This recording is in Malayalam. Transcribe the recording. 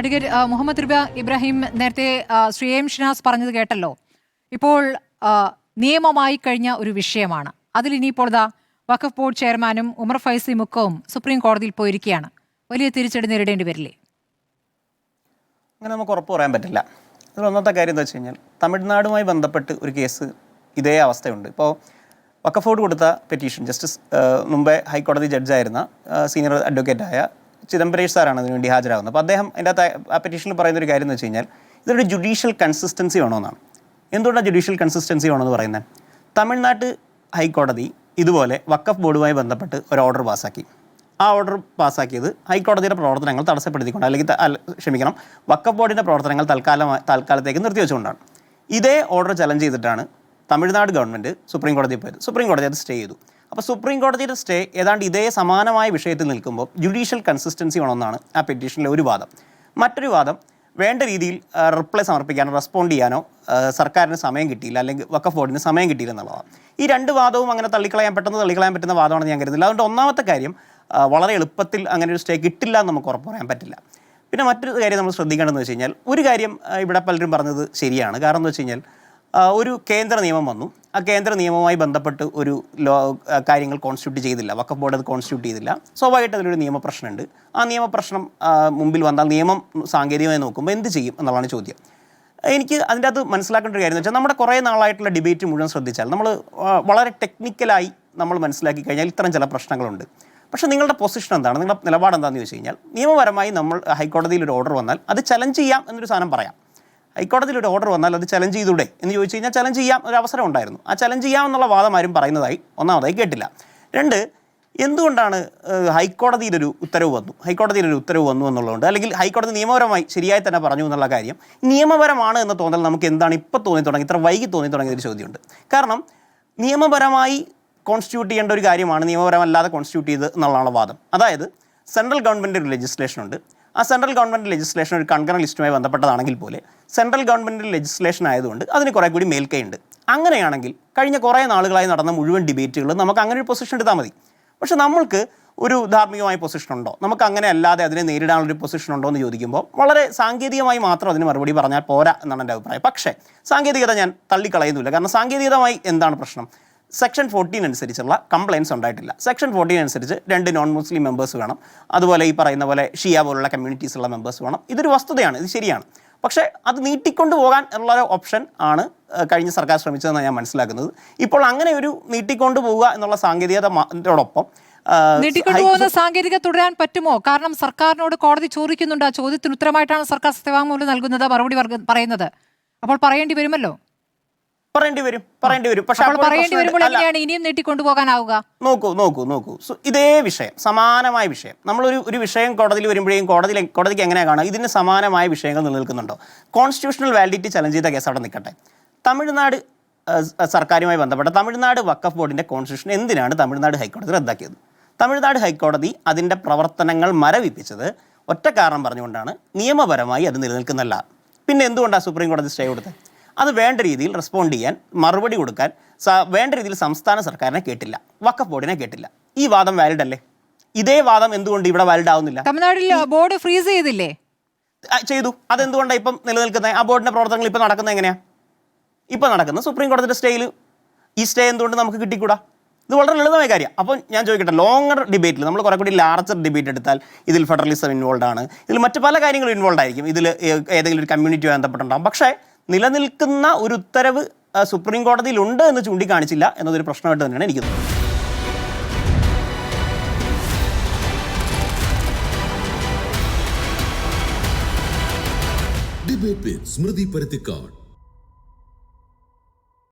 അഡ്വക്കേറ്റ് മുഹമ്മദ് ഇബ്രാഹിം നേരത്തെ ശ്രീ എം ഷിനാസ് പറഞ്ഞത് കേട്ടല്ലോ. ഇപ്പോൾ നിയമമായി കഴിഞ്ഞ ഒരു വിഷയമാണ്. അതിൽ ഇനിയിപ്പോൾ വഖഫ് ബോർഡ് ചെയർമാനും ഉമർ ഫൈസി മുക്കവും സുപ്രീം കോടതിയിൽ പോയിരിക്കുകയാണ്. വലിയ തിരിച്ചടി നേരിടേണ്ടി വരില്ലേ? അങ്ങനെ നമുക്ക് ഉറപ്പ് പറയാൻ പറ്റില്ല. ഇതിൽ ഒന്നാമത്തെ കാര്യം എന്താ വെച്ച് കഴിഞ്ഞാൽ, തമിഴ്നാടുമായി ബന്ധപ്പെട്ട് ഒരു കേസ് ഇതേ അവസ്ഥയുണ്ട്. ഇപ്പോൾ വഖഫ് ബോർഡ് കൊടുത്ത പെറ്റീഷൻ ജസ്റ്റിസ് മുമ്പേ ഹൈക്കോടതി ജഡ്ജായിരുന്ന സീനിയർ അഡ്വക്കേറ്റായ ചിദംബരേഷ് സാറാണ് അതിനുവേണ്ടി ഹാജരാകുന്നത്. അപ്പോൾ അദ്ദേഹം അതിൻ്റെ ആ പെറ്റീഷനിൽ പറയുന്ന ഒരു കാര്യം എന്ന് വെച്ച് കഴിഞ്ഞാൽ, ഇതൊരു ജുഡീഷ്യൽ കൺസിസ്റ്റൻസി വേണമെന്നാണ്. എന്തുകൊണ്ടാണ് ജുഡീഷ്യൽ കൺസിസ്റ്റൻസി വേണമെന്ന് പറയുന്നത്? തമിഴ്നാട് ഹൈക്കോടതി ഇതുപോലെ വഖഫ് ബോർഡുമായി ബന്ധപ്പെട്ട് ഒരു ഓർഡർ പാസ്സാക്കി. ആ ഓർഡർ പാസ്സാക്കിയത് ഹൈക്കോടതിയുടെ പ്രവർത്തനങ്ങൾ തടസ്സപ്പെടുത്തിക്കൊണ്ട്, അല്ലെങ്കിൽ വഖഫ് ബോർഡിൻ്റെ പ്രവർത്തനങ്ങൾ തൽക്കാലത്തേക്ക് നിർത്തിവെച്ചുകൊണ്ടാണ്. ഇതേ ഓർഡർ ചലഞ്ച് ചെയ്തിട്ടാണ് തമിഴ്നാട് ഗവൺമെൻറ് സുപ്രീം കോടതിയിൽ പോയത്. സുപ്രീം കോടതി അത് സ്റ്റേ ചെയ്തു. അപ്പോൾ സുപ്രീം കോടതിയുടെ സ്റ്റേ ഏതാണ്ട് ഇതേ സമാനമായ വിഷയത്തിൽ നിൽക്കുമ്പോൾ ജുഡീഷ്യൽ കൺസിസ്റ്റൻസി വേണമെന്നാണ് ആ പെറ്റീഷനിലെ ഒരു വാദം. മറ്റൊരു വാദം, വേണ്ട രീതിയിൽ റിപ്ലൈ സമർപ്പിക്കാനോ റെസ്പോണ്ട് ചെയ്യാനോ സർക്കാരിന് സമയം കിട്ടിയില്ല, അല്ലെങ്കിൽ വഖഫ് ബോർഡിന് സമയം കിട്ടിയില്ല എന്നുള്ളതാണ്. ഈ രണ്ട് വാദവും അങ്ങനെ പെട്ടെന്ന് തള്ളിക്കളയാൻ പറ്റുന്ന വാദമാണെന്ന് ഞാൻ കരുതുന്നില്ല. അതുകൊണ്ട് ഒന്നാമത്തെ കാര്യം, വളരെ എളുപ്പത്തിൽ അങ്ങനെ ഒരു സ്റ്റേ കിട്ടില്ല എന്ന് നമുക്ക് ഉറപ്പ് പറയാൻ പറ്റില്ല. പിന്നെ മറ്റൊരു കാര്യം നമ്മൾ ശ്രദ്ധിക്കേണ്ടതെന്ന് വെച്ച് കഴിഞ്ഞാൽ, ഒരു കാര്യം ഇവിടെ പലരും പറഞ്ഞത് ശരിയാണ്. കാരണം എന്ന് വെച്ച് കഴിഞ്ഞാൽ, ഒരു കേന്ദ്ര നിയമം വന്നു. ആ കേന്ദ്ര നിയമവുമായി ബന്ധപ്പെട്ട് ഒരു കാര്യങ്ങൾ കോൺസ്റ്റിറ്റ്യൂട്ട് ചെയ്തില്ല, വഖഫ് ബോർഡ് അത് കോൺസ്റ്റിറ്റ്യൂട്ട് ചെയ്തില്ല. സ്വാഭാവികമായിട്ട് അതിലൊരു നിയമപ്രശ്നമുണ്ട്. ആ നിയമപ്രശ്നം മുമ്പിൽ വന്നാൽ നിയമം സാങ്കേതികമായി നോക്കുമ്പോൾ എന്ത് ചെയ്യും എന്നുള്ളതാണ് ചോദ്യം. എനിക്ക് അതിൻ്റെ അത് മനസ്സിലാക്കേണ്ട ഒരു കാര്യം എന്ന് വെച്ചാൽ, നമ്മുടെ കുറേ നാളായിട്ടുള്ള ഡിബേറ്റ് മുഴുവൻ ശ്രദ്ധിച്ചാൽ നമ്മൾ വളരെ ടെക്നിക്കലായി നമ്മൾ മനസ്സിലാക്കി കഴിഞ്ഞാൽ ഇത്തരം ചില പ്രശ്നങ്ങളുണ്ട്. പക്ഷേ നിങ്ങളുടെ പൊസിഷൻ എന്താണ്, നിങ്ങളുടെ നിലപാട് എന്താണെന്ന് ചോദിച്ചു കഴിഞ്ഞാൽ, നിയമപരമായി നമ്മൾ ഹൈക്കോടതിയിൽ ഒരു ഓർഡർ വന്നാൽ അത് ചലഞ്ച് ചെയ്യാം എന്നൊരു സാധനം പറയാം. ഹൈക്കോടതിയിൽ ഒരു ഓർഡർ വന്നാൽ അത് ചലഞ്ച് ചെയ്തൂടെ എന്ന് ചോദിച്ചു കഴിഞ്ഞാൽ, ചലഞ്ച് ചെയ്യാം ഒരു അവസരം ഉണ്ടായിരുന്നു. ആ ചലഞ്ച് ചെയ്യാമെന്നുള്ള വാദം ആരും പറയുന്നതായി ഒന്നാമതായി കേട്ടില്ല. രണ്ട്, എന്തുകൊണ്ടാണ് ഹൈക്കോടതിയിലൊരു ഉത്തരവ് വന്നു എന്നുള്ളതുകൊണ്ട്, അല്ലെങ്കിൽ ഹൈക്കോടതി നിയമപരമായി ശരിയായി തന്നെ പറഞ്ഞു എന്നുള്ള കാര്യം നിയമപരമാണ് എന്ന് തോന്നൽ നമുക്ക് എന്താണ് ഇപ്പോൾ തോന്നി തുടങ്ങി, ഇത്ര വൈകി തോന്നി തുടങ്ങിയൊരു ചോദ്യമുണ്ട്. കാരണം നിയമപരമായി കോൺസ്റ്റിറ്റ്യൂട്ട് ചെയ്യേണ്ട ഒരു കാര്യമാണ് നിയമപരമല്ലാതെ കോൺസ്റ്റിറ്റ്യൂട്ട് ചെയ്ത് എന്നുള്ളതാണ് വാദം. അതായത് സെൻട്രൽ ഗവൺമെൻറ് ഒരു ലെജിസ്ലേഷൻ ഉണ്ട്. ആ സെൻട്രൽ ഗവൺമെൻറ് ലെജിസ്ലേഷൻ ഒരു കൺകറന്റ് ലിസ്റ്റുമായി ബന്ധപ്പെട്ടതാണെങ്കിൽ പോലെ സെൻട്രൽ ഗവൺമെൻറ് ലെജിസ്ലേഷൻ ആയതുകൊണ്ട് അതിന് കുറേ കൂടി മേൽക്കൈയുണ്ട്. അങ്ങനെയാണെങ്കിൽ കഴിഞ്ഞ കുറേ നാളുകളായി നടന്ന മുഴുവൻ ഡിബേറ്റുകൾ നമുക്ക് അങ്ങനെ ഒരു പൊസിഷൻ എടുത്താൽ മതി. പക്ഷേ നമ്മൾക്ക് ഒരു ധാർമ്മികമായ പൊസിഷൻ ഉണ്ടോ, നമുക്ക് അങ്ങനെ അല്ലാതെ അതിനെ നേരിടാനുള്ളൊരു പൊസിഷൻ ഉണ്ടോ എന്ന് ചോദിക്കുമ്പോൾ, വളരെ സാങ്കേതികമായി മാത്രം അതിന് മറുപടി പറഞ്ഞാൽ പോരാ എന്നാണ് എൻ്റെ അഭിപ്രായം. പക്ഷേ സാങ്കേതികത ഞാൻ തള്ളിക്കളയുന്നില്ല. കാരണം സാങ്കേതികമായി എന്താണ് പ്രശ്നം? സെക്ഷൻ 14 അനുസരിച്ചുള്ള കംപ്ലയിൻസ് ഉണ്ടായിട്ടില്ല. സെക്ഷൻ 14 അനുസരിച്ച് 2 നോൺ മുസ്ലിം മെമ്പേഴ്സ് വേണം, അതുപോലെ ഈ പറയുന്ന പോലെ ഷിയ പോലുള്ള കമ്മ്യൂണിറ്റീസുള്ള മെമ്പേഴ്സ് വേണം. ഇതൊരു വസ്തുതയാണ്, ഇത് ശരിയാണ്. പക്ഷേ അത് നീട്ടിക്കൊണ്ടു പോകാൻ ഉള്ള ഓപ്ഷൻ ആണ് കഴിഞ്ഞ സർക്കാർ ശ്രമിച്ചതെന്നാണ് ഞാൻ മനസ്സിലാക്കുന്നത്. ഇപ്പോൾ അങ്ങനെ ഒരു നീട്ടിക്കൊണ്ടു പോവുക എന്നുള്ള സാങ്കേതികതയോടൊപ്പം നീട്ടിക്കൊണ്ടുപോകുന്ന സാങ്കേതികത തുടരാൻ പറ്റുമോ? കാരണം സർക്കാരിനോട് കോടതി ചോദിക്കുന്നുണ്ട്. ആ ചോദ്യത്തിന് ഉത്തരമായിട്ടാണ് സർക്കാർ സത്യവാങ്മൂലം നൽകുന്നത്, മറുപടി പറയുന്നത്. അപ്പോൾ പറയേണ്ടി വരുമല്ലോ. പറയേണ്ടി വരും. പക്ഷേ ഇനിയും നീട്ടിക്കൊണ്ടുപോകാനാവുക. നോക്കൂ, ഇതേ വിഷയം, സമാനമായ വിഷയം, നമ്മളൊരു വിഷയം കോടതിയിൽ വരുമ്പോഴേക്കും കോടതിക്ക് എങ്ങനെയാണ് കാണുക, ഇതിന് സമാനമായ വിഷയങ്ങൾ നിലനിൽക്കുന്നുണ്ടോ? കോൺസ്റ്റിറ്റ്യൂഷണൽ വാലിഡിറ്റി ചലഞ്ച് ചെയ്ത കേസ് അവിടെ നിൽക്കട്ടെ. തമിഴ്നാട് സർക്കാരുമായി ബന്ധപ്പെട്ട തമിഴ്നാട് വഖഫ് ബോർഡിൻ്റെ കോൺസ്റ്റിറ്റ്യൂഷൻ എന്തിനാണ് തമിഴ്നാട് ഹൈക്കോടതി റദ്ദാക്കിയത്? തമിഴ്നാട് ഹൈക്കോടതി അതിൻ്റെ പ്രവർത്തനങ്ങൾ മരവിപ്പിച്ചത് ഒറ്റ കാരണം പറഞ്ഞുകൊണ്ടാണ്, നിയമപരമായി അത് നിലനിൽക്കുന്നല്ല. പിന്നെ എന്തുകൊണ്ടാണ് സുപ്രീം കോടതി സ്റ്റേ കൊടുത്തത്? അത് വേണ്ട രീതിയിൽ റെസ്പോണ്ട് ചെയ്യാൻ, മറുപടി കൊടുക്കാൻ വേണ്ട രീതിയിൽ സംസ്ഥാന സർക്കാരിനെ കേട്ടില്ല, വഖഫ് ബോർഡിനെ കേട്ടില്ല. ഈ വാദം വാലിഡ് അല്ലേ? ഇതേ വാദം എന്തുകൊണ്ട് ഇവിടെ വാലിഡ് ആവുന്നില്ല? തമിഴ്നാട്ടിൽ ബോർഡ് ഫ്രീസ് ചെയ്തില്ലേ? ചെയ്തു. അതെന്തുകൊണ്ടാണ് ഇപ്പം നിലനിൽക്കുന്നത്? ആ ബോർഡിൻ്റെ പ്രവർത്തനങ്ങൾ ഇപ്പം നടക്കുന്നത് എങ്ങനെയാണ്? ഇപ്പം നടക്കുന്നത് സുപ്രീം കോടതിയുടെ സ്റ്റേയിൽ. ഈ സ്റ്റേ എന്തുകൊണ്ട് നമുക്ക് കിട്ടിക്കൂടാ? ഇത് വളരെ ലളിതമായ കാര്യം. അപ്പോൾ ഞാൻ ചോദിക്കട്ടെ, ലോങ്ങർ ഡിബേറ്റിൽ നമ്മൾ കുറേ കൂടി ലാർജർ ഡിബേറ്റ് എടുത്താൽ ഇതിൽ ഫെഡറലിസം ഇൻവോൾവ് ആണ്, ഇതിൽ മറ്റു പല കാര്യങ്ങളും ഇൻവോൾവ് ആയിരിക്കും, ഇതിൽ ഏതെങ്കിലും ഒരു കമ്മ്യൂണിറ്റിയുമായി ബന്ധപ്പെട്ടുണ്ടാകും. പക്ഷേ നിലനിൽക്കുന്ന ഒരു ഉത്തരവ് സുപ്രീം കോടതിയിലുണ്ട് എന്ന് ചൂണ്ടിക്കാണിച്ചില്ല എന്നതൊരു പ്രശ്നമായിട്ട് തന്നെയാണ് എനിക്ക് തോന്നുന്നത്. ഡിബേറ്റ് വിത്ത് സ്മൃതി പരുത്തിക്കാട്.